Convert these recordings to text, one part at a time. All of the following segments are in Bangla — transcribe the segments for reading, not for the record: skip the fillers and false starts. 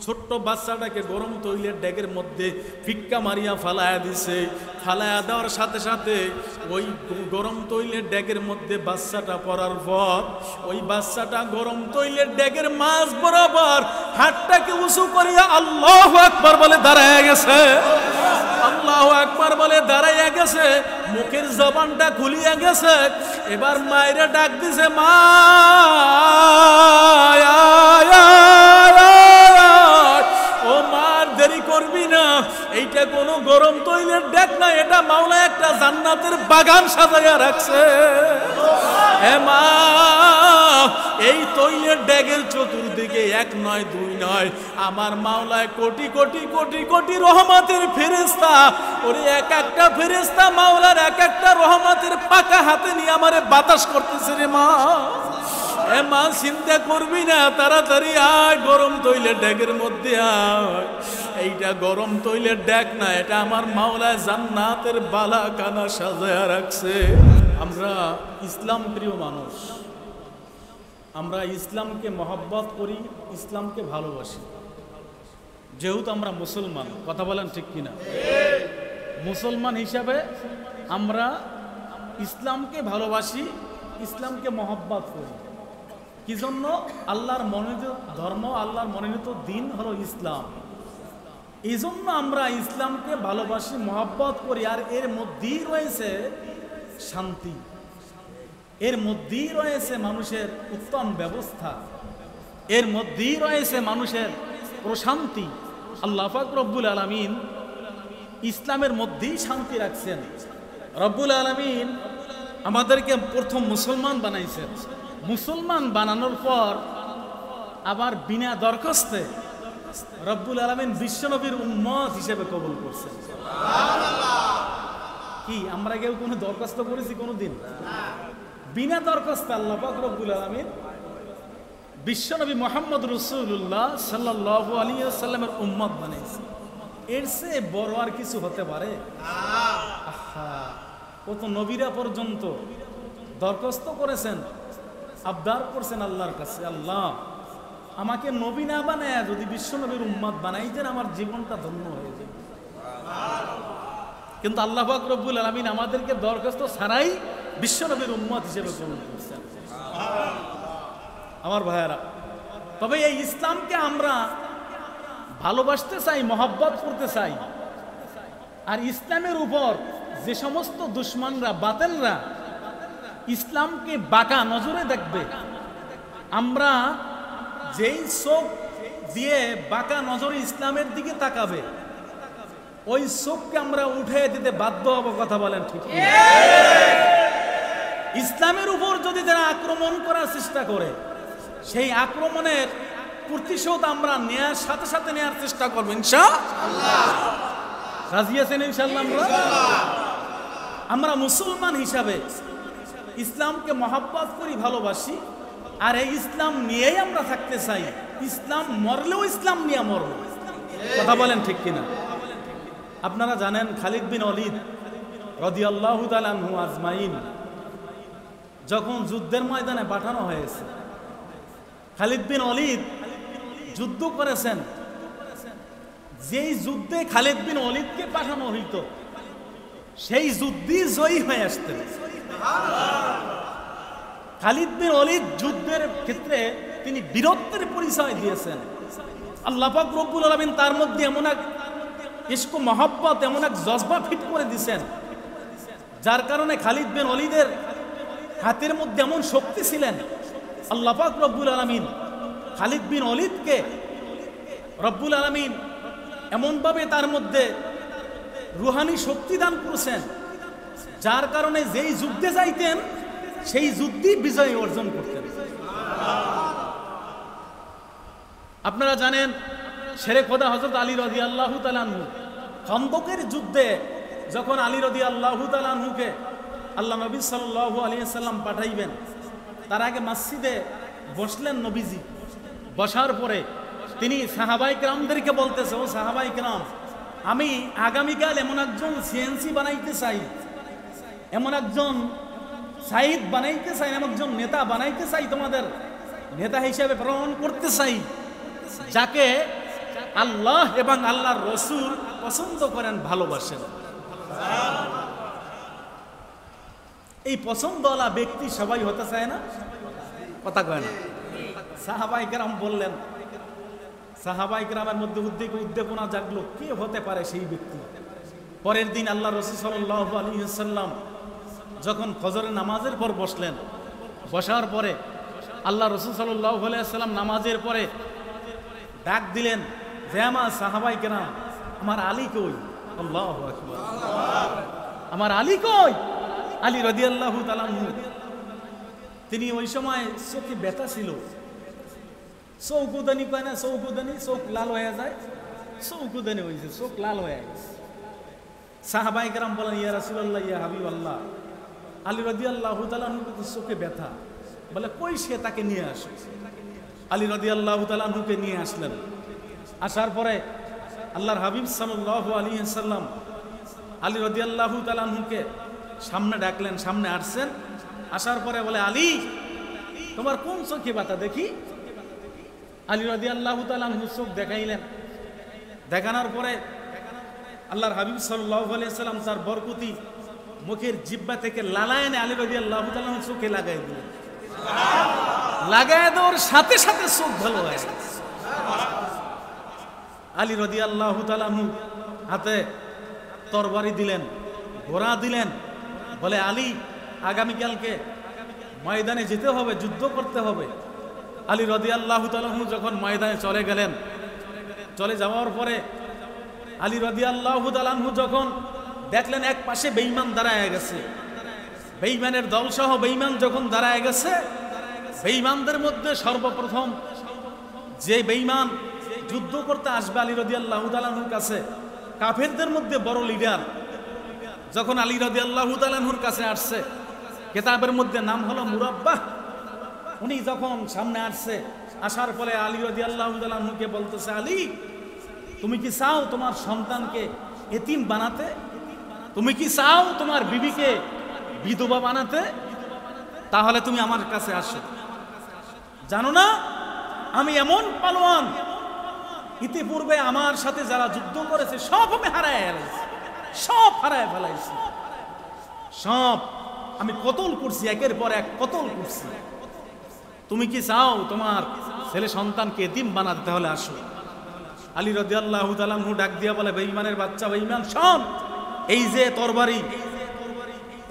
ছোট্ট বাচ্চাটাকে গরম তৈলের ডেকের মধ্যে ফিক্কা মারিয়া ফালায়া দিছে। ফালায়া দেওয়ার সাথে সাথে ওই গরম তৈলের ডেকের মধ্যে বাচ্চাটা পড়ার পর ওই বাচ্চাটা গরম তৈলের ডেকের মাঝ বরাবর হাতটাকে উঁচু করিয়া আল্লাহু আকবার বলে দাঁড়ায় গেছে। আল্লাহু আকবার বলে দাঁড়াইয়া গেছে, মুখের জবানটা খুলিয়া গেছে। এবার মায়েরা ডাক দিছে, মা ও মার দেরি করবি না, এইটা কোনো গরম তৈলের ডেক না, এটা মাওলা একটা জান্নাতের বাগান সাজাইয়া রাখছে। এ মা, এই তৈলের ডেকের চতুর্দিকে এক নয় দুই নয় আমার মাওলায় কোটি কোটি কোটি কোটি রহমতের ফেরেশতা। ওরে এক একটা ফেরেশতা মাওলার এক একটা রহমতের পাকা হাতে নিয়ে আমারে বাতাস করতেছে রে মা। এ মা, চিন্তা করবি না, তাড়াতাড়ি আয়, গরম তৈলের ডেকের মধ্যে আয়। এইটা গরম তৈলের ডেক না, এটা আমার মাওলায় জান্নাতের বালাখানা সাজায়া রাখছে। আমরা ইসলাম প্রিয় মানুষ, আমরা ইসলামকে মহব্বত করি, ইসলামকে ভালোবাসি। যেহেতু আমরা মুসলমান, কথা বলেন ঠিক কিনা? মুসলমান হিসাবে আমরা ইসলামকে ভালোবাসি, ইসলামকে মহব্বত করি। কি জন্য? আল্লাহর মনোনীত ধর্ম, আল্লাহর মনোনীত দিন হলো ইসলাম। এই জন্য আমরা ইসলামকে ভালোবাসি, মহব্বত করি। আর এর মধ্যেই রয়েছে শান্তি, এর মধ্যেই রয়েছে মানুষের উত্তম ব্যবস্থা, এর মধ্যেই রয়েছে মানুষের প্রশান্তি। আল্লাহ পাক রব্বুল আলামিন ইসলামের মধ্যেই শান্তি রাখছেন। রব্বুল আলামিন আমাদেরকে প্রথম মুসলমান বানাইছেন। মুসলমান বানানোর পর আবার বিনা দরখাস্তে রব্বুল আলামিন বিশ্বনবীর উম্মত হিসেবে কবুল করছেন। কি আমরা কেউ কোনো দরখাস্ত করেছি কোনোদিন? বিনা দরখাস্তে আল্লাহ পাক রব্বুল আলামিন বিশ্বনবী মুহাম্মদ রাসূলুল্লাহ সাল্লাল্লাহু আলাইহি ওয়াসাল্লামের উম্মত বানাইছে। এর চেয়ে বড় আর কিছু হতে পারে? কত নবীরা পর্যন্ত দরখাস্ত করেছেন, আবদার করছেন আল্লাহর কাছে, আল্লাহ আমাকে নবী না বানায় যদি বিশ্বনবীর উম্মত বানাইতেন আমার জীবনটা ধন্য হয়ে যেত। কিন্তু আল্লাহ পাক রব্বুল আলামিন আমাদেরকে দরখাস্ত ছাড়াই বিশ্বনবীর উম্মত হিসেবে কবুল করছেন। আমার ভাইয়েরা, তবে এই ইসলামকে আমরা ভালোবাসতে চাই, মহব্বত করতে চাই। আর ইসলামের উপর যে সমস্ত দুশমনরা, বাতিলরা ইসলামকে বাঁকা নজরে দেখবে, আমরা যেই চোখ দিয়ে বাঁকা নজরে ইসলামের দিকে তাকাবে, ওই চোখকে আমরা উঠে দিতে বাধ্য হব। কথা বলেন ঠিক? ইসলামের উপর যদি যারা আক্রমণ করার চেষ্টা করে, সেই আক্রমণের প্রতিশোধ আমরা নেয়ার সাথে সাথে নেয়ার চেষ্টা করব ইনশাআল্লাহ। রাজি আছেন ইনশাআল্লাহ? আমরা মুসলমান হিসাবে ইসলামকে মহব্বত করি, ভালোবাসি, আর এই ইসলাম নিয়েই আমরা থাকতে চাই। ইসলাম মরলেও ইসলাম নিয়ে মরব। কথা বলেন ঠিক কিনা? আপনারা জানেন খালিদ বিন ওয়ালিদ রাদিয়াল্লাহু তাআলা আনহু আজমাইন যখন যুদ্ধের ময়দানে পাঠানো হয়েছে, খালিদ বিন ওয়ালিদ যুদ্ধ করেছেন। যেই যুদ্ধে খালিদ বিন ওয়ালিদকে পাঠানো হইত, সেই যুদ্ধে জয়ী হয়ে আসতেন। খালিদ বিন ওয়ালিদ যুদ্ধের ক্ষেত্রে তিনি বীরত্বের পরিচয় দিয়েছেন। আল্লাহ পাক রব্বুল আলামিন তার মধ্যে এমন এক ইশক মহব্বত, এমন এক জজবা ফিট করে দিয়েছেন, যার কারণে খালিদ বিন ওয়ালিদের হাতের মধ্যে এমন শক্তি ছিলেন। আল্লাহ পাক রব্বুল আলামিন খালিদ বিন ওয়ালিদকে রব্বুল আলামিন এমনভাবে তার মধ্যে রুহানি শক্তি দান করেছেন, যার কারণে যেই যুদ্ধে যাইতেন সেই যুদ্ধে বিজয় অর্জন করতেন। আপনারা জানেন শেরে খোদা হযরত আলী রাদিয়াল্লাহু তাআলা আনহু খন্দকের যুদ্ধে যখন আলী রাদিয়াল্লাহু তাআলা আনহুকে আল্লাহ নবী সাল্লাল্লাহু আলাইহি ওয়াসাল্লাম পাঠাইবেন, তার আগে মসজিদে বসলেন নবীজি। বসার পরে তিনি সাহাবায়ে কেরামদেরকে বলতেছে, ও সাহাবায়ে কেরাম, আমি আগামীকাল এমন একজন সিএনসি বানাইতে চাই, এমন একজন সাইদ বানাইতে চাই, এমন একজন নেতা বানাইতে চাই, তোমাদের নেতা হিসেবে প্রেরণ করতে চাই, যাকে আল্লাহ এবং আল্লাহর রসুল পছন্দ করেন, ভালোবাসেন। এই পছন্দওয়ালা ব্যক্তি সবাই হতে চায় না, কথা কয় না। সাহাবায়ে কেরাম বললেন, সাহাবায়ে কেরামের মধ্যে উদ্দীপনা জাগলো, কে হতে পারে সেই ব্যক্তি। পরের দিন আল্লাহ রাসূল সাল্লাল্লাহু আলাইহি ওয়াসাল্লাম যখন ফজরের নামাজের পর বসলেন, বসার পরে আল্লাহ রাসূল সাল্লাল্লাহু আলাইহি ওয়াসাল্লাম নামাজের পরে ডাক দিলেন যে আমার সাহাবায়ে কেরাম, আমার আলী কই? আল্লাহু আকবার, আমার আলী কই? আলী রাদিয়াল্লাহু তাআলা আনহু, তিনি ওই সময় চোখে ব্যথা ছিল, চৌকুদানি পায় না, চৌকুদানি, চোখ লাল হয়ে যায়, চৌকুদানি হয়েছে, চোখ লাল হয়ে গেছে। সাহাবায়ে কেরাম বলেন, ইয়া রাসূলুল্লাহ, ইয়া হাবিবাল্লাহ, আলী রাদিয়াল্লাহু তাআলা আনহু তো চোখে ব্যথা। বলে কই, সে তাকে নিয়ে আসো। আলী রাদিয়াল্লাহু তাআলা আনহুকে নিয়ে আসলেন। আসার পরে আল্লাহর হাবিব সাল্লাল্লাহু আলাইহি ওয়াসাল্লাম আলী রাদিয়াল্লাহু তাআলা আনহুকে সামনে ডাকলেন, সামনে আসছেন। আসার পরে বলে, আলী, তোমার কোন চোখে ব্যথা দেখি? আলী রাদিয়াল্লাহু তাআলা আনহু চোখ দেখাইলেন। দেখানোর পরে আল্লাহর হাবিব সাল্লাল্লাহু আলাইহি ওয়াসাল্লাম তার বরকতি মুখের জিহ্বা থেকে লালায় এনে আলী রাদিয়াল্লাহু তাআলা আনহুর চোখে লাগাই দিলেন। লাগায় দেওয়ার সাথে সাথে চোখ ভালো হয়ে গেছে। আলী রাদিয়াল্লাহু তাআলা আনহু হাতে তরবারি দিলেন, ঘোড়া দিলেন। বলে, আলী, আগামীকালকে ময়দানে যেতে হবে, যুদ্ধ করতে হবে। আলী রাদিয়াল্লাহু তাআলা আনহু যখন ময়দানে চলে গেলেন, চলে যাওয়ার পরে আলী রাদিয়াল্লাহু তাআলা আনহু যখন দেখলেন এক পাশে বেঈমান দাঁড়ায় গেছে, বেঈমানের দলসহ বেঈমান যখন দাঁড়ায় গেছে, বেঈমানদের মধ্যে সর্বপ্রথম যে বেঈমান যুদ্ধ করতে আসবে আলী রাদিয়াল্লাহু তাআলা আনহুর কাছে, কাফেরদের মধ্যে বড় লিডার যখন আলী রাদিয়াল্লাহু তাআলা আনহুর কাছে আসছে, কিতাবের মধ্যে নাম হলো মুরাব্বাহ। উনি যখন সামনে আসছে, আসার পরে আলী রাদিয়াল্লাহু তাআলা আনহুকে বলতেছে, আলী, তুমি কি চাও তোমার সন্তানকে এতিম বানাতে? তুমি কি চাও তোমার বিবিকে বিধবা বানাতে? তাহলে তুমি আমার কাছে আসো। জানো না আমি এমন পালোয়ান, ইতিপূর্বে আমার সাথে যারা যুদ্ধ করেছে সব আমি হারায় ফেলাইছি, সব হারায় ফেলাইছি, সব আমি কতল করছি, একের পর এক কতল করছি। তুমি কি চাও তোমার ছেলে সন্তানকে এতিম বানাতে? তাহলে আসো। আলী রাদিয়াল্লাহু তাআলা আনহু ডাক দিয়া বলে, বেঈমানের বাচ্চা, বেঈমান শোন, এই যে তরবারি,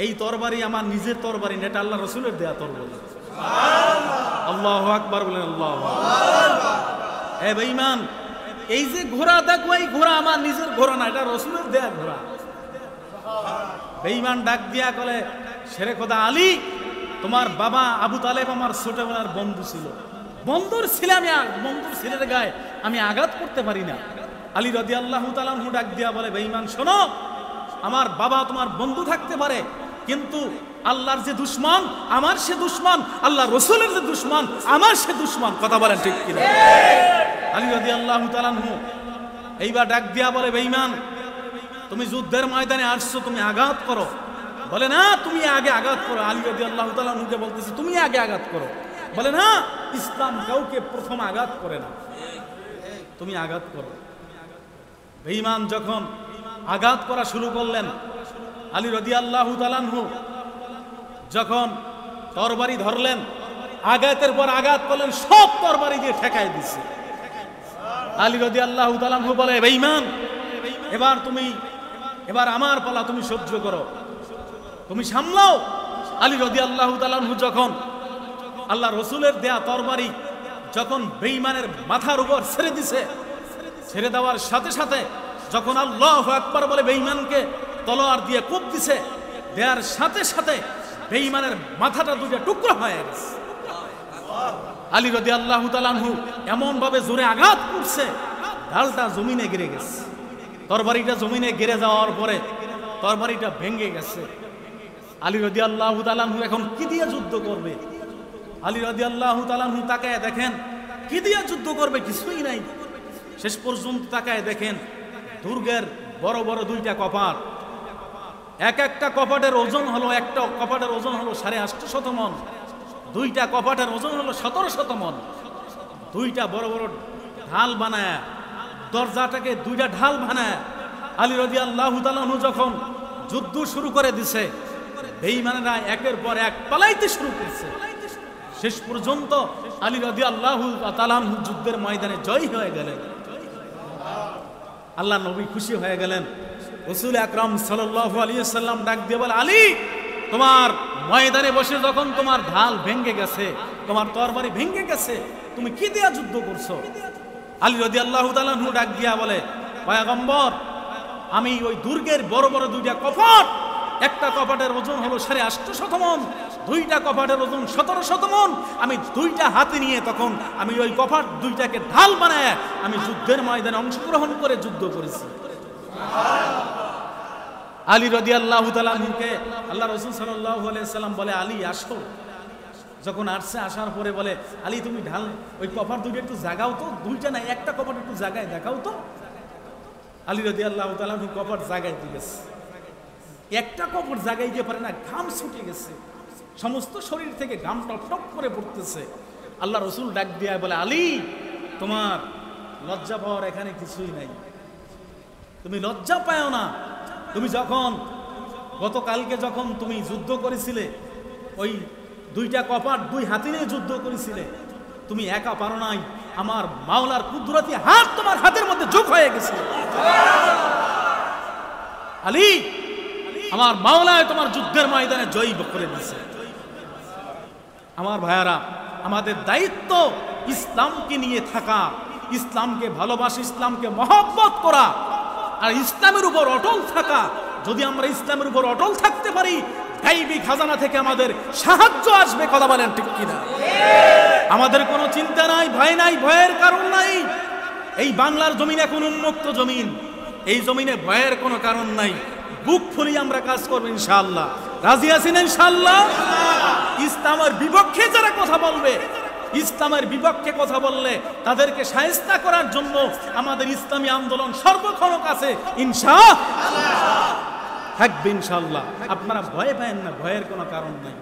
এই তরবারি আমার নিজের তরবারি না, এটা আল্লাহ রাসূলের দেয়া তরবারি। আল্লাহু আকবার বলেন, আল্লাহু আকবার। এ বেঈমান, এই যে ঘোড়া দেখো, এই ঘোড়া আমার নিজের ঘোড়া না, এটা রাসূলের দেয়া ঘোড়া। বেঈমান ডাক দিয়া বলে, শেরে খোদা আলী, তোমার বাবা আবু তালেব আমার ছোটবেলার বন্ধু ছিল, বন্ধুর ছেলে, আমি বন্ধুর ছেলের গায়ে আমি আঘাত করতে পারি না। আলী রাদিয়াল্লাহু তাআলা আনহু ডাক দিয়া বলে, বেঈমান শোনো, আমার বাবা তোমার বন্ধু থাকতে পারে, কিন্তু আল্লাহর যে দুশমন আমার সে দুশমন, আল্লাহ রাসূলের যে দুশমন আমার সে দুশমন। কথা বলেন ঠিক কিনা? আলী রাদিয়াল্লাহু তাআলা আনহু এইবার ডাক দিয়া বলে, বেঈমান, তুমি যুদ্ধের ময়দানে আসছো, তুমি আঘাত করো। বলে, না, তুমি আগে আঘাত করো। আলী রাদিয়াল্লাহু তাআলা আনহুকে বলতেছে, তুমি আগে আঘাত করো। বলে, না, ইসলাম কাউকে প্রথম আঘাত করে না, তুমি আঘাত করো। বেঈমান যখন আঘাত করা শুরু করলেন, আলী রাদিয়াল্লাহু তাআলা আনহু যখন তরবারি ধরলেন, আঘাতের পর আঘাত করলেন, সব তরবারি দিয়ে ঠেকায় দিছে। আলী রাদিয়াল্লাহু তাআলা আনহু বলে, বেঈমান, এবার আমার পালা, তুমি সহ্য করো, তুমি সামলাও। আলী রাদিয়াল্লাহু তাআলা আনহু যখন আল্লাহ রাসূলের দেয়া তরবারি যখন বেঈমানের মাথার উপর ছেড়ে দিছে, ছেড়ে দেওয়ার সাথে সাথে যখন আল্লাহু আকবার বলে বেঈমানকে তলোয়ার দিয়ে কোপ দিছে, দেওয়ার সাথে সাথে বেঈমানের মাথাটা দুটো টুকরো হয়ে গেছে। আলী রাদিয়াল্লাহু তাআলা আনহু এমন ভাবে জোরে আঘাত করছে, ঢালটা জমিনে গিরে গেছে। তরবারিটা জমিনে গিরে যাওয়ার পরে তরবারিটা ভেঙে গেছে। আলী রাদিয়াল্লাহু তাআলা আনহু এখন কি দিয়ে যুদ্ধ করবে? আলী রাদিয়াল্লাহু তাআলা আনহু তাকায় দেখেন, কি দিয়ে যুদ্ধ করবে? কিছুই নাই। শেষ পর্যন্ত তাকায় দেখেন, দুর্গের বড় বড় দুইটা কপাট, এক একটা কপাটের ওজন হলো, একটা কপাটের ওজন হলো 850 মণ, দুইটা কপাটের ওজন হলো 1700 মণ। দুইটা বড় বড় ঢাল বানায় দরজাটাকে দুইটা ঢাল বানায় আলী রাদিয়াল্লাহু তাআলা আনহু যখন যুদ্ধ শুরু করে দিছে, বেঈমানেরা একের পর এক পালাইতে শুরু করছে। শেষ পর্যন্ত আলী রাদিয়াল্লাহু তাআলা আনহু যুদ্ধের ময়দানে জয়ী হয়ে গেলেন। আল্লাহ নবী খুশি হয়ে গেলেন। রাসূল আকরাম সাল্লাল্লাহু আলাইহি ওয়াসাল্লাম ডাক দিয়ে বলে, আলী, তোমার ময়দানে বসে যখন তোমার ঢাল ভেঙে গেছে, তোমার তরবারি ভেঙে গেছে, তুমি কি দিয়া যুদ্ধ করছো? আলী রাদিয়াল্লাহু তাআলা আনহু ডাক দিয়া বলে, পয়গম্বর, আমি ওই দুর্গের বড় বড় দুইটা কপাট, একটা কপাটের ওজন হলো 850 মণ, দুইটা কপাটের ওজন 1700 মণ, আমি দুইটা হাতে নিয়ে তখন আমি ওই কপাট দুইটাকে ঢাল বানায় আমি যুদ্ধের ময়দানে অংশগ্রহণ করে যুদ্ধ করেছি। আলী রাদিয়াল্লাহু তাআলা আনহুকে আল্লাহ রাসূল সাল্লাল্লাহু আলাইহি সাল্লাম বলে, আলী আসো। যখন আসছে, আসার পরে বলে, আলী তুমি ঢাল ওই কপাট দুইটা একটু জাগাও তো, দুইটা না একটা কপাট একটু জাগায় দেখাও তো। আলী রাদিয়াল্লাহু তাআলা আনহু কপাট জাগাইতে গেছে, একটা কপাট জাগাইতে পারে না, ঘাম ছুটে গেছে, সমস্ত শরীর থেকে ঘাম টপ টপ করে পড়তেছে। আল্লাহ রাসূল ডাক দিয়ে বলে, আলী, তোমার লজ্জা পাওয়ার এখানে কিছুই নাই, তুমি লজ্জা পাও না। তুমি যখন গতকালকে যখন তুমি যুদ্ধ করেছিলে, ওই দুইটা কপাট দুই হাতে নিয়ে যুদ্ধ করেছিলে, তুমি একা পারো নাই, আমার মাওলার কুদরতি হাত তোমার হাতের মধ্যে যোগ হয়ে গেছে। আলী, আমার মাওলায় তোমার যুদ্ধের ময়দানে জয়ী করে দিয়েছে। আমার ভাইয়ারা, আমাদের দায়িত্ব ইসলামকে নিয়ে থাকা, ইসলামকে ভালোবাসা, ইসলামকে মহব্বত করা, আর ইসলামের উপর অটল থাকা। যদি আমরা ইসলামের উপর অটল থাকতে পারি, গায়বী খাজানা থেকে আমাদের সাহায্য আসবে। কথা বলেন ঠিক কিনা? আমাদের কোনো চিন্তা নাই, ভয় নাই, ভয়ের কারণ নাই। এই বাংলার জমিন এখন উন্মুক্ত জমিন, এই জমিনে ভয়ের কোনো কারণ নাই। বুক ফুলিয়ে আমরা কাজ করবো ইনশাআল্লাহ। রাজি আছেন ইনশাআল্লাহ? ইসলামের বিপক্ষে যারা কথা বলবে, ইসলামের বিপক্ষে কথা বললে তাদেরকে শায়েস্তা করার জন্য আমাদের ইসলামী আন্দোলন সর্বক্ষণ আছে ইনশাআল্লাহ, থাকবে ইনশাআল্লাহ। আপনারা ভয় পাবেন না, ভয়ের কোনো কারণ নাই।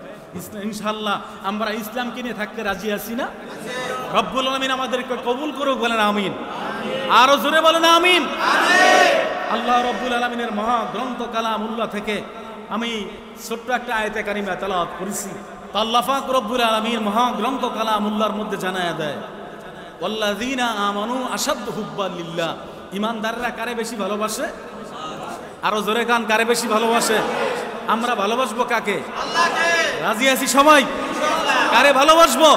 ইনশাআল্লাহ আমরা ইসলামকে নিয়ে থাকতে রাজি আছি না? রব্বুল আলামিন আমাদেরকে কবুল করুক, বলেন আমিন। আরো জোরে বলেন আমিন। আল্লাহ রব্বুল আলামিনের মহা গ্রন্থ কালামুল্লাহ থেকে আমি ছোট্ট একটা আয়াতে কারিমা তেলাওয়াত করেছি। আল্লাহ পাক রব্বুল আলামিন মহা গ্রন্থ কালামুল্লাহর মধ্যে জানায়া দেয়, ওয়াল্লাযীনা আমানু আশাদ্দু হুব্বান লিল্লাহ। ঈমানদাররা কারে বেশি ভালোবাসে? আরো জোরে কান, কারে বেশি ভালোবাসে? আমরা ভালোবাসবো কাকে? আল্লাহকে। রাজি আছি সবাই? কারে ভালোবাসবো?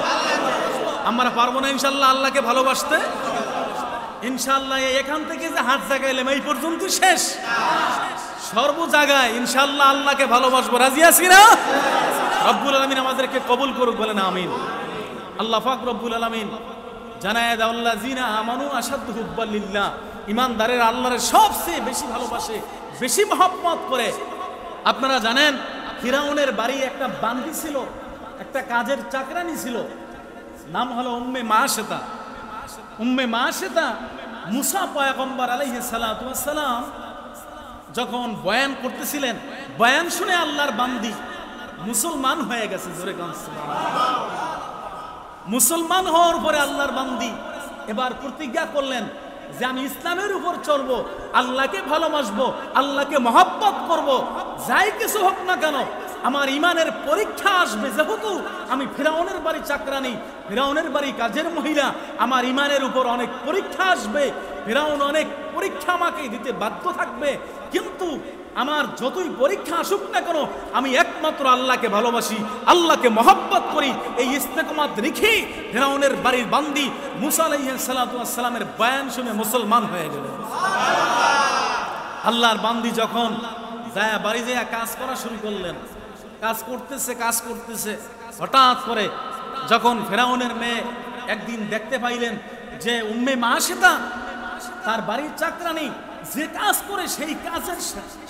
আমরা পারবো না ইনশাআল্লাহ আল্লাহকে ভালোবাসতে? ইনশাআল্লাহ এখান থেকে যে হাত জাগাইলাম এই পর্যন্ত শেষ, সর্ব জায়গায় ইনশাআল্লাহ আল্লাহকে ভালোবাসবো। রাজি আছি না? রব্বুল আলামিন আমাদেরকে কবুল করুক, বলেন আমিন। আল্লাহ পাক রব্বুল আলামিন জানায় দাও, আল্লাযীনা আমানু আশাদ্দু হুব্বান লিল্লাহ। ঈমানদারের আল্লাহর সবচেয়ে বেশি ভালোবাসে, বেশি মহব্বত করে। আপনারা জানেন, ফিরাউনের বাড়ি একটা বান্দি ছিল, একটা কাজের চাকরানি ছিল, নাম হলো উম্মে মাশাতা। উম্মে মাশাতা মুসা পয়গম্বর আলাইহিস সালাতু ওয়াস সালাম যখন বয়ান করতেছিলেন, বয়ান শুনে আল্লাহর বান্দি মুসলমান হয়ে গেছে। জোরে গান সুবহানাল্লাহ। মুসলমান হওয়ার পরে আল্লাহর বান্দি এবার প্রতিজ্ঞা করলেন যে আমি ইসলামের উপর চলবো, আল্লাহকে ভালোবাসবো, আল্লাহকে মহব্বত করব, যাই কিছু হোক না কেন আমার ইমানের পরীক্ষা আসবে। যেহেতু আমি ফিরাউনের বাড়ি চাকরানি, ফিরাউনের বাড়ি কাজের মহিলা, আমার ইমানের উপর অনেক পরীক্ষা আসবে, ফিরাউন অনেক পরীক্ষা আমাকে দিতে বাধ্য থাকবে, কিন্তু আমার যতই পরীক্ষা আসুক না কেন আমি একমাত্র আল্লাহকে ভালোবাসি, আল্লাহকে মহব্বত করি। এই ইস্তেকামাত রেখে ফিরাউনের বাড়ির বান্দি মুসা আলাইহিস সালাতু ওয়াস সালামের বয়ান শুনে মুসলমান হয়ে গেল। আল্লাহর বান্দি যখন যায় বাড়ি যায় কাজ করা শুরু করলেন, কাজ করতেছে, হঠাৎ করে যখন ফিরাউনের মেয়ে একদিন দেখতে পাইলেন যে উম্মে মাশাতা তার বাড়ির চাকরানি যে কাজ করে সেই কাজের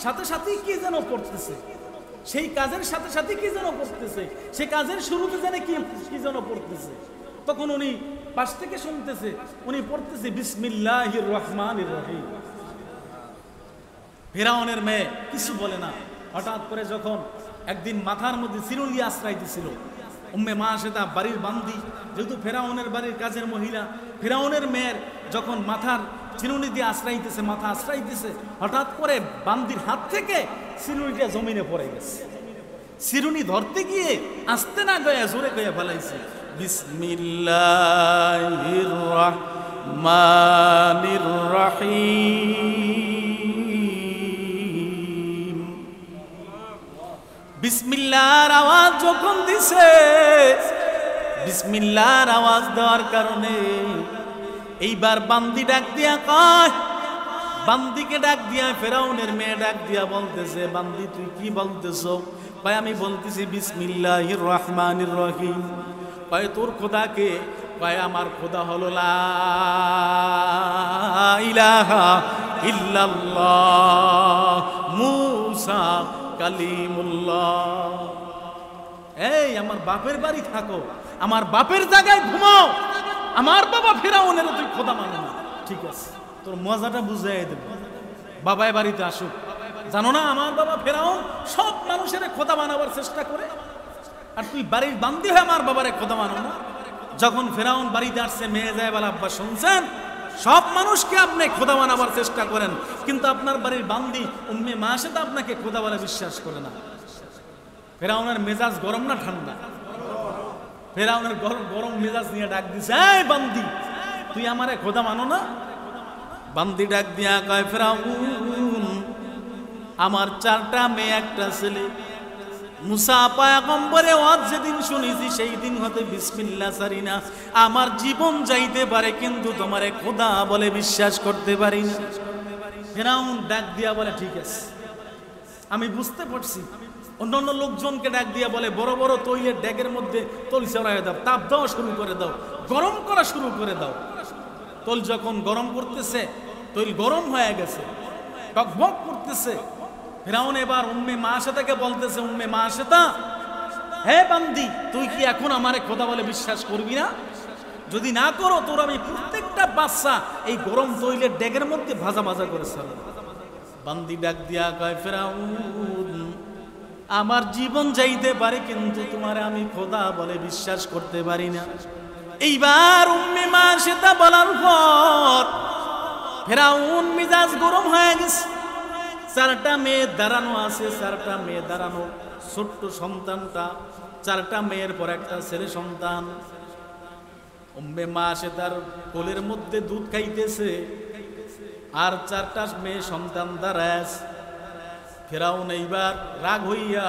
সাথে সাথে কি যেন পড়তেছে, সেই কাজের সাথে সাথে কি যেন পড়তেছে, সেই কাজের শুরুতে যেন কি যেন পড়তেছে। তখন উনি পাশ থেকে শুনতেছে, উনি পড়তেছে বিসমিল্লাহির রহমানির রহিম। ফিরাউনের মেয়ে কিছু বলে না। হঠাৎ করে যখন একদিন মাথার মধ্যে চিরুনি আশ্রয় দিছিল, উম্মে মাশাতা বাড়ির বান্দি, যেহেতু ফিরাউনের বাড়ির কাজের মহিলা, ফিরাউনের মেয়ের যখন মাথার চিরুনি দিয়ে আশ্রাইতেছে, মাথা আশ্রাইতেছে, হঠাৎ করে বান্দির হাত থেকে চিরুনিটা জমিনে পড়ে গেছে। চিরুনি ধরতে গিয়ে আস্তে না গয়া জোরে গয়া ফেলাইছে, বিসমিল্লাহির রাহমানির রাহিম। বিসমিল্লাহর আওয়াজ যখন দিছে, বিসমিল্লাহর আওয়াজ দেওয়ার কারণে এইবার বান্দি ডাক দিয়া কয়, বান্দিকে ডাক দিয়া ফেরাউনের মেয়ে ডাক দিয়া বলতেছে, বান্দি তুই কি বলতেছ? কয় আমি বলতেছি বিসমিল্লাহির রহমানির রহিম। কয় তোর খোদাকে? কয় আমার খোদা হলো লা ইলাহা ইল্লাল্লাহ মুসা কালিমুল্লাহ। এই আমার বাপের বাড়ি থাকো, আমার বাপের জায়গায় ঘুমাও, আমার বাবা ফেরাউনের তুই খোদা মানে না, ঠিক আছে তোর মজাটা বুঝাই দেব, বাবাই বাড়িতে আসুক। জানো না আমার বাবা ফেরাউন সব মানুষের খোদা বানাবার চেষ্টা করে, আর তুই বাড়ির বান্দি হয়ে আমার বাবারে খোদা মানো না। যখন ফেরাউন বাড়িতে আসছে, মেয়ে যায় বলে আব্বা শুনছেন, সব মানুষকে আপনি খোদা বানাবার চেষ্টা করেন, কিন্তু আপনার বাড়ির বান্দি উম্মে মাসেদা আপনাকে খোদা বলে বিশ্বাস করে না। ফেরাউনের মেজাজ গরম না ঠান্ডা? ফেরাউনের গরম মেজাজ নিয়ে ডাক দিছে, এই বান্দি তুই আমারে খোদা মানো না? বান্দি ডাক দিয়া কয়, ফেরাউন আমার 4টা মেয়ে 1টা ছেলে, মুসা পয়গম্বরের ওয়াজ যেদিন শুনেছি সেই দিন হতে বিসমিল্লাহ ছাড়ি না। আমার জীবন যাইতে পারে কিন্তু তোমারে খোদা বলে বিশ্বাস করতে পারি না। ফেরাউন ডাক দিয়া বলে ঠিক আছে আমি বুঝতে পারছি। অন্যান্য লোকজনকে ডাক দিয়া বলে বড় বড় তৈলের ড্যাগের মধ্যে তৈল চড়াই দাও, তাপ দেওয়া শুরু করে দাও, গরম করা শুরু করে দাও। তৈল যখন গরম করতেছে, তৈল গরম হয়ে গেছে, টকবক করতেছে। ফেরাউন এবার উম্মে মাসেদাকে বলতেছে, উম্মে মাসেদা হে বান্দি তুই কি এখন আমারে খোদা বলে বিশ্বাস করবি না? যদি না করো তোর আমি প্রত্যেকটা বাচ্চা এই গরম তৈলের ড্যাগের মধ্যে ভাজা ভাজা করে ছাড়ব। বান্দি ডাক দিয়া কয়, ফেরাউন আমার জীবন যাইতে পারে কিন্তু তোমারে আমি খোদা বলে বিশ্বাস করতে পারি না। এইবার উম্মে মাসেদা বলার পর ফেরাউন মিজাজ গরম হয়ে গেছে। 4টা মেয়ে দাঁড়ানো আছে, 4টা মেয়ে দাঁড়ানো, ছোট্ট সন্তানটা 4টা মেয়ের পর একটা ছেলে সন্তান। উম্মে মাসেদার কোলের মধ্যে দুধ খাইতেছে, আর 4টা মেয়ে সন্তান দাঁড়ায়। ফেরাউন এইবার রাগ হইয়া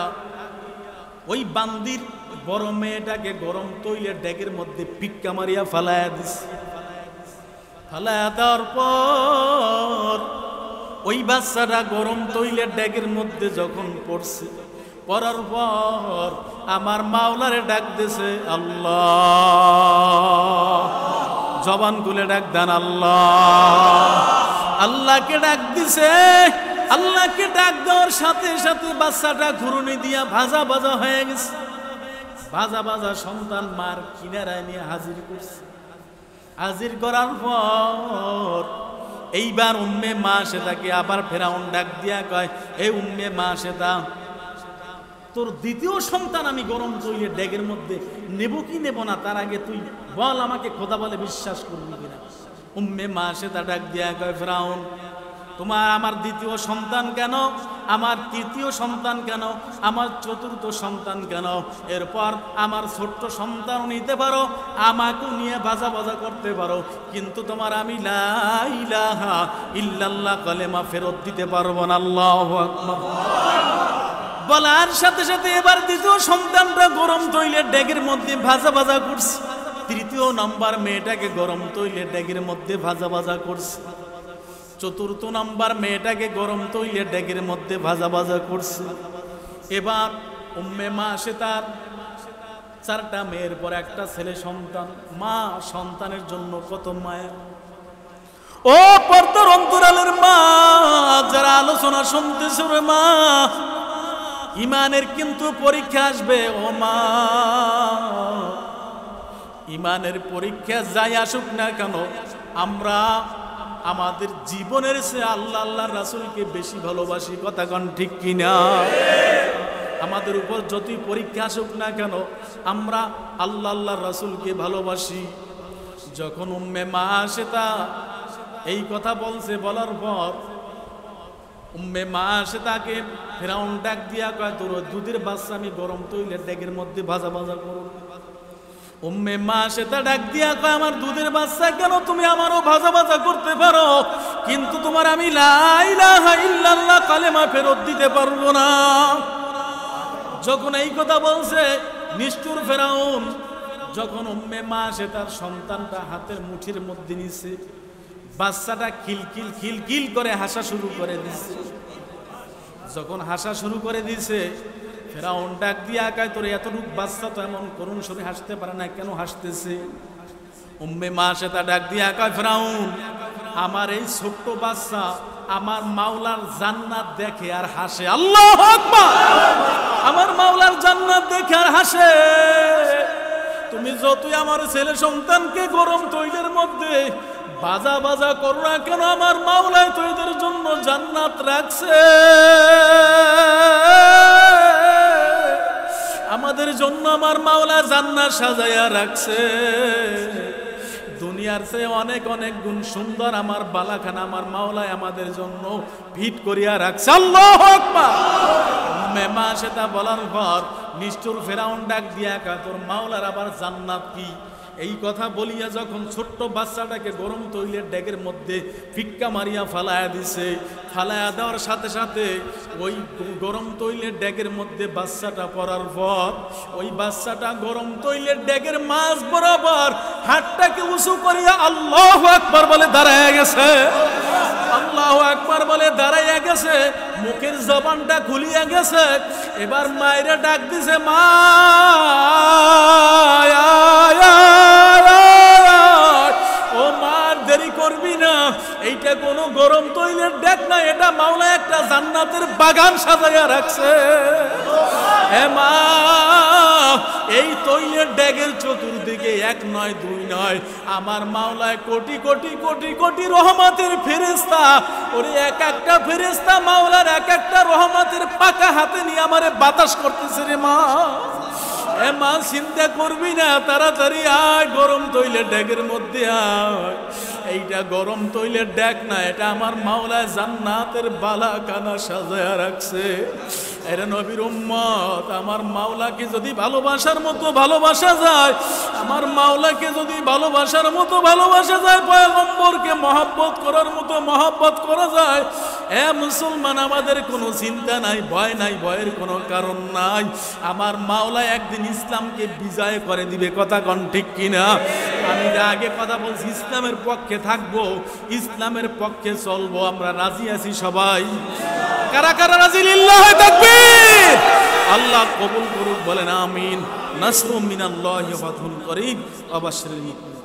ওই বান্দির বড় মেয়েটাকে গরম তৈলের ড্যাগের মধ্যে পিক্কা মারিয়া ফালায়া দিছে। ফালায়া দেওয়ার পর ওই বাচ্চাটা গরম তৈলের ড্যাগের মধ্যে যখন পড়ছে, পড়ার পর আমার মাওলারে ডাক দিছে আল্লাহ। জবান খুলে ডাক দেন আল্লাহ। আল্লাহকে ডাক দিছে। আল্লাহকে ডাক দেওয়ার সাথে সাথে বাচ্চাটা ঘুরুনি দিয়া ভাজা ভাজা হয়ে গেছে। ভাজা ভাজা সন্তান মার কিনারায় নিয়ে হাজির করছে। হাজির করার পর এইবার উম্মে মাসেদাকে আবার ফেরাউন ডাক দিয়া কয়, এই উম্মে মাসেদা তোর দ্বিতীয় সন্তান আমি গরম তৈলের ড্যাগের মধ্যে নেব কি নেব না, তার আগে তুই বল আমাকে খোদা বলে বিশ্বাস করবি কিনা। উম্মে মাসেদা ডাক দিয়া কয়, ফেরাউন তোমার আমার দ্বিতীয় সন্তান কেন, আমার তৃতীয় সন্তান কেন, আমার চতুর্থ সন্তান কেন, এরপর আমার ছোট্ট সন্তান নিতে পারো, আমাকেও নিয়ে ভাজা ভাজা করতে পারো, কিন্তু তোমার আমি লা ইলাহা ইল্লাল্লাহ কালেমা ফেরত দিতে পারবো না। আল্লাহু আকবার। বলার সাথে সাথে এবার দ্বিতীয় সন্তানটা গরম তৈলের ড্যাগের মধ্যে ভাজা ভাজা করছে। তৃতীয় নম্বর মেয়েটাকে গরম তৈলের ড্যাগের মধ্যে ভাজা ভাজা করছে। চতুর্থ নাম্বার মেয়েটাকে গরম তৈলের ড্যাগের মধ্যে ভাজা ভাজা করছে। এবার উম্মে মাসেদার 4টা মেয়ের পর একটা ছেলে সন্তান। মা সন্তানের জন্য কত মায়া। ও পর্দার অন্তরালের মা, যারা আলোচনা শুনতেছে রে মা, ইমানের কিন্তু পরীক্ষা আসবে। ও মা, ইমানের পরীক্ষা যাই আসুক না কেন, আমরা আমাদের জীবনের চেয়ে আল্লাহ আল্লাহর রাসূলকে বেশি ভালোবাসি। কথা কোন ঠিক কিনা? আমাদের উপর যতই পরীক্ষা আসুক না কেন, আমরা আল্লাহ আল্লাহর রাসূলকে ভালোবাসি। যখন উম্মে মাসেদা এই কথা বলছে, বলার পর উম্মে মা আসে তাকে ফেরাউন ডাক দিয়া কয়, তোর দুধের বাচ্চা আমি গরম তৈলের ডেকের মধ্যে ভাজা ভাজা করো। উম্মে মা আসে তা ডাক দিয়া কয়, আমার দুধের বাচ্চা কেন তুমি আমারও ভাজা ভাজা করতে পারো, কিন্তু তোমার আমি লা ইলাহা ইল্লাল্লাহ কালেমা ফেরত দিতে পারবো না। যখন এই কথা বলছে নিষ্ঠুর ফেরাউন, যখন উম্মে মা আসে তার সন্তানটা হাতের মুঠির মধ্যে নিছে, বাচ্চাটা খিলখিল খিলখিল করে হাসা শুরু করে দিছে। যখন হাসা শুরু করে দিছে, ফেরাউন ডাক দিয়া কয়, তোর এতটুক বাচ্চা তো এমন করুণ সুরে হাসতে পারে না, কেন হাসতেছে? উম্মে মা আসে তা ডাক দিয়া কয়, ফেরাউন আমার এই ছোট্ট বাচ্চা আমার মাওলার জান্নাত দেখে আর হাসে। আল্লাহু আকবার! আমার মাওলার জান্নাত দেখে আর হাসে। তুমি যতই আমার ছেলে সন্তানকে গরম তৈলের মধ্যে বাজা বাজা করো না কেন, আমার মাওলা তো এদের জন্য জান্নাত রাখছে, আমাদের জন্য আমার মাওলা জান্নাত সাজাইয়া রাখছে। দুনিয়ার চেয়ে অনেক অনেক গুণ সুন্দর আমার বালাখানা আমার মাওলা আমাদের জন্য ফিট করিয়া রাখছে। আল্লাহু আকবার! উম্মে মা সেটা বলার পর নিষ্ঠুর ফেরাউন ডাক দিয়া কয়, তোর মাওলার আবার জান্নাত কি? এই কথা বলিয়া যখন ছোট্ট বাচ্চাটাকে গরম তৈলের ডেকের মধ্যে ফিক্কা মারিয়া ফালায়া দিছে, ফালায়া দেওয়ার সাথে সাথে ওই গরম তৈলের ডেকের মধ্যে বাচ্চাটা পড়ার পর ওই বাচ্চাটা গরম তৈলের ডেকের মাঝ বরাবর হাতটাকে উঁচু করিয়া আল্লাহু আকবার বলে দাঁড়াইয়া গেছে। আল্লাহু আকবার বলে দাঁড়াইয়া গেছে, মুখের জবানটা খুলিয়া গেছে। এবার মায়েরা ডাক দিছে, মা ও মার দেরি করবি না, এইটা কোনো গরম তৈলের ডেক না, এটা মাওলা একটা জান্নাতের বাগান সাজাইয়া রাখছে। হে মা, এই তৈলের ডেকের চতুর্দিকে এক নয় দুই নয় আমার মাওলায় কোটি কোটি কোটি কোটি রহমতের ফেরেশতা, ওরে এক একটা ফেরেশতা মাওলার এক একটা রহমতের পাকা হাতে নিয়ে আমারে বাতাস করতেছে রে মা। এ মা চিন্তা করবি না, তাড়াতাড়ি আয় গরম তৈলের ডেকের মধ্যে আয়। এইটা গরম তৈলের ডেক না, এটা আমার মাওলায় জান্নাতের বালাখানা সাজায়া রাখছে। এরে নবীর উম্মত, আমার মাওলাকে যদি ভালোবাসার মতো ভালোবাসা যায়, আমার মাওলাকে যদি ভালোবাসার মতো ভালোবাসা যায়, পয়গম্বরকে মহব্বত করার মতো মহব্বত করা যায়, এ মুসলমান আমাদের কোনো চিন্তা নাই, ভয় নাই, ভয়ের কোনো কারণ নাই। আমার মাওলা একদিন ইসলামকে বিজয় করে দিবে, কথা কোন ঠিক কিনা? আমি আগে কথা বলছি, ইসলামের পক্ষে থাকবো, ইসলামের পক্ষে চলবো, আমরা রাজি আছি সবাই? কারা কারা রাজি? লিল্লাহি তাকবীর! আল্লাহ কবুল করুক, বলেন আমিন। নাসরুম মিনাল্লাহি ওয়া ফাতহুন করিব ওয়া বাশশিরিল মুমিনিন।